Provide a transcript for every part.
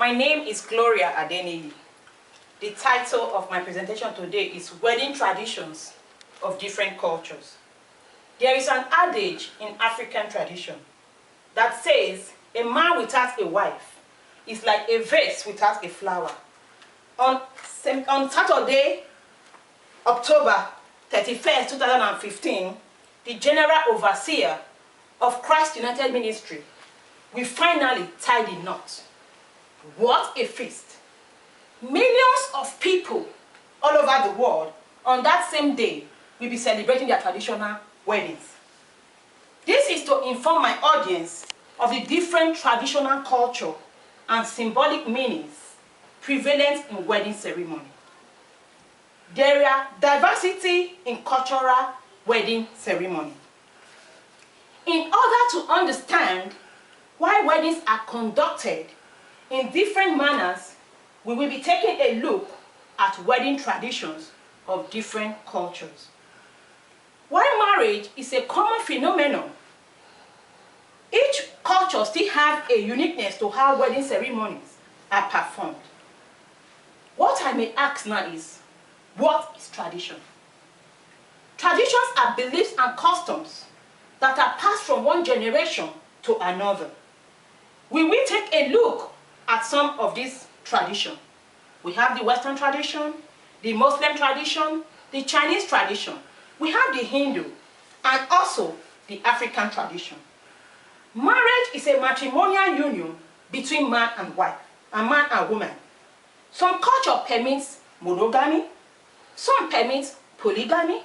My name is Gloria Adeniyi. The title of my presentation today is Wedding Traditions of Different Cultures. There is an adage in African tradition that says a man without a wife is like a vase without a flower. On Saturday, October 31st, 2015, the General Overseer of Christ United Ministry will finally tie the knot. What a feast! Millions of people all over the world on that same day will be celebrating their traditional weddings. This is to inform my audience of the different traditional culture and symbolic meanings prevalent in wedding ceremony. There are diversity in cultural wedding ceremony. In order to understand why weddings are conducted in different manners, we will be taking a look at wedding traditions of different cultures. While marriage is a common phenomenon, each culture still has a uniqueness to how wedding ceremonies are performed. What I may ask now is, what is tradition? Traditions are beliefs and customs that are passed from one generation to another. We will take a look at some of these traditions. We have the Western tradition, the Muslim tradition, the Chinese tradition. We have the Hindu, and also the African tradition. Marriage is a matrimonial union between man and wife, and man and woman. Some culture permits monogamy, some permits polygamy,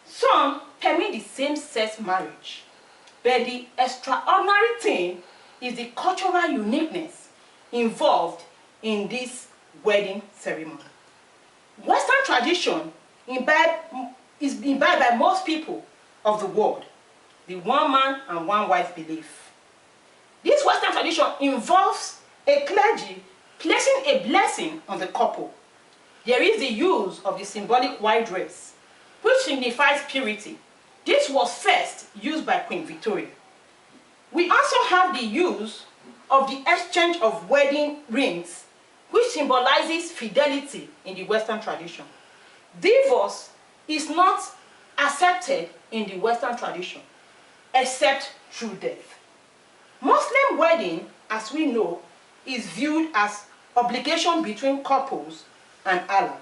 some permit the same-sex marriage. But the extraordinary thing is the cultural uniqueness involved in this wedding ceremony. Western tradition is imbibed by most people of the world, the one man and one wife belief. This Western tradition involves a clergy placing a blessing on the couple. There is the use of the symbolic white dress, which signifies purity. This was first used by Queen Victoria. We also have the use of the exchange of wedding rings, which symbolizes fidelity in the Western tradition. Divorce is not accepted in the Western tradition, except through death. Muslim wedding, as we know, is viewed as obligation between couples and Allah.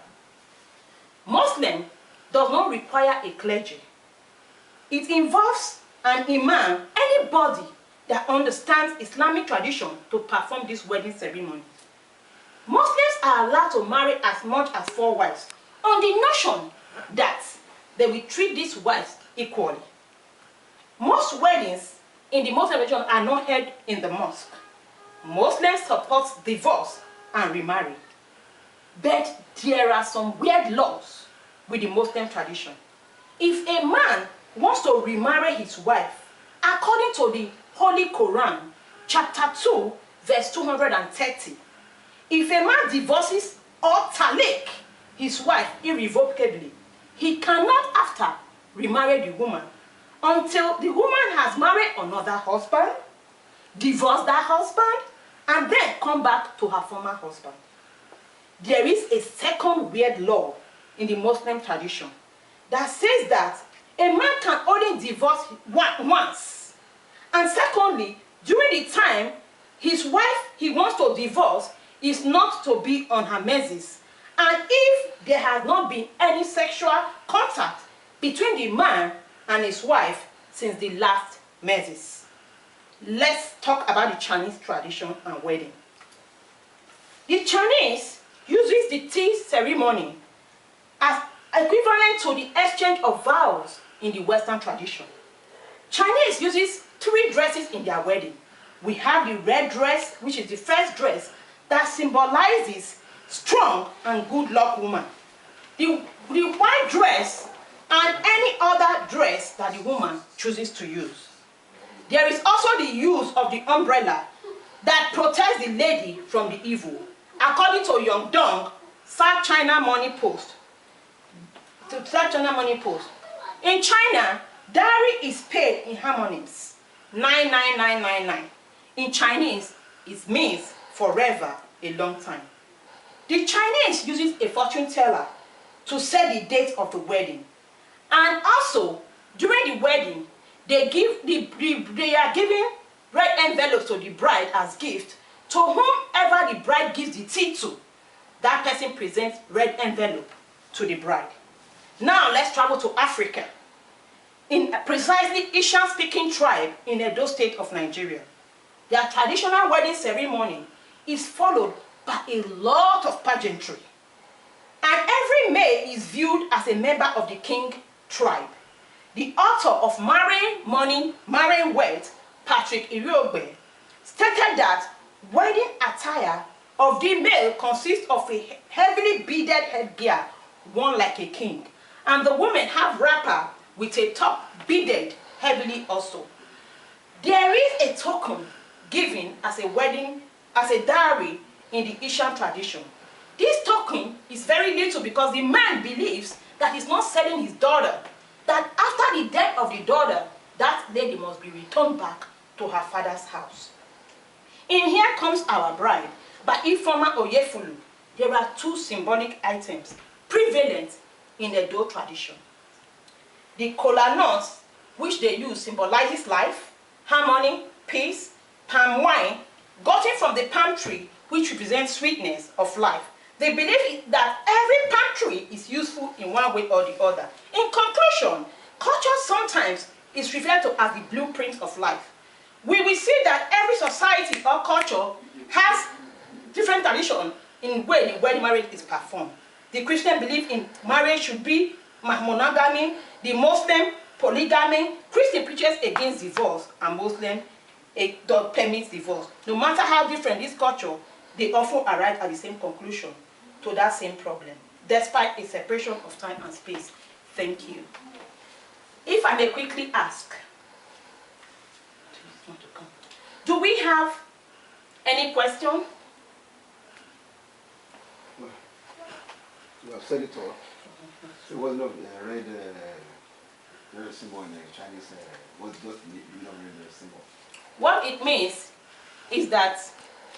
Muslim does not require a clergy. It involves an imam, anybody that understands Islamic tradition, to perform this wedding ceremony. Muslims are allowed to marry as much as 4 wives on the notion that they will treat these wives equally. Most weddings in the Muslim religion are not held in the mosque. Muslims support divorce and remarry. But there are some weird laws with the Muslim tradition. If a man wants to remarry his wife, according to the Holy Quran, chapter 2, verse 230, if a man divorces or talaq his wife irrevocably, he cannot after remarry the woman until the woman has married another husband, divorced that husband, and then come back to her former husband. There is a second weird law in the Muslim tradition that says that a man can only divorce once. And secondly, during the time his wife he wants to divorce is not to be on her menses. And if there has not been any sexual contact between the man and his wife since the last menses. Let's talk about the Chinese tradition and wedding. The Chinese uses the tea ceremony as equivalent to the exchange of vows in the Western tradition. Chinese uses 3 dresses in their wedding. We have the red dress, which is the first dress that symbolizes strong and good luck woman. The white dress and any other dress that the woman chooses to use. There is also the use of the umbrella that protects the lady from the evil, according to Yongdong, South China Money Post. In China, dowry is paid in harmonies, 99999. In Chinese, it means forever a long time. The Chinese uses a fortune teller to set the date of the wedding. And also, during the wedding, they are giving red envelopes to the bride as gift. To whomever the bride gives the tea to, that person presents red envelope to the bride. Now let's travel to Africa. In precisely Ishan-speaking tribe in Edo State of Nigeria, their traditional wedding ceremony is followed by a lot of pageantry. And every male is viewed as a member of the king tribe. The author of Marrying Money, Marrying Wealth, Patrick Iriogbe, stated that wedding attire of the male consists of a heavily beaded headgear worn like a king, and the women have wrapper with a top beaded heavily also. There is a token given as a wedding, as a dowry in the Ishan tradition. This token is very little because the man believes that he's not selling his daughter, that after the death of the daughter, that lady must be returned back to her father's house. In Here Comes Our Bride by Ifeoma Oyefulu, there are two symbolic items prevalent in the Edo tradition. The kola nuts, which they use, symbolizes life, harmony, peace. Palm wine, gotten from the palm tree, which represents sweetness of life. They believe that every palm tree is useful in one way or the other. In conclusion, culture sometimes is referred to as the blueprint of life. We will see that every society or culture has different tradition in the way the wedding marriage is performed. The Christian belief in marriage should be monogamy, the Muslim polygamy. Christian preaches against divorce, and Muslim permits divorce. No matter how different this culture, they often arrive at the same conclusion to that same problem, despite a separation of time and space. Thank you. If I may quickly ask, do we have any question? You have said it all. So it was not red symbol in the Chinese, was just red symbol. What it means is that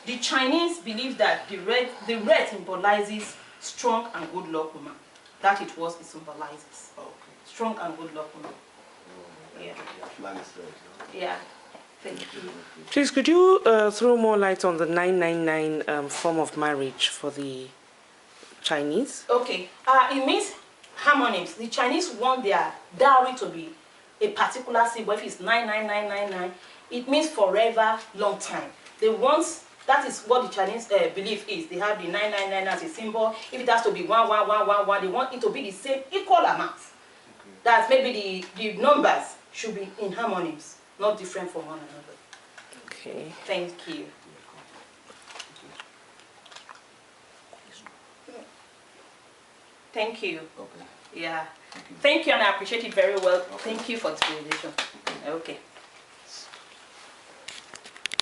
the Chinese believe that the red symbolizes strong and good luck woman. That it symbolizes. Okay. Strong and good luck woman. Yeah. Yeah. Thank you. Please, could you throw more light on the 999 form of marriage for the Chinese? Okay. It means harmonies. The Chinese want their dowry to be a particular symbol. If it's 99999, it means forever, long time. They want, that is what the Chinese belief is. They have the 999 as a symbol. If it has to be 11111, they want it to be the same equal amount. Okay. That maybe the numbers should be in harmonies, not different from one another. Okay. Thank you. Thank you. Okay. Yeah. Thank you, and I appreciate it very well. Okay. Thank you for the presentation. Okay.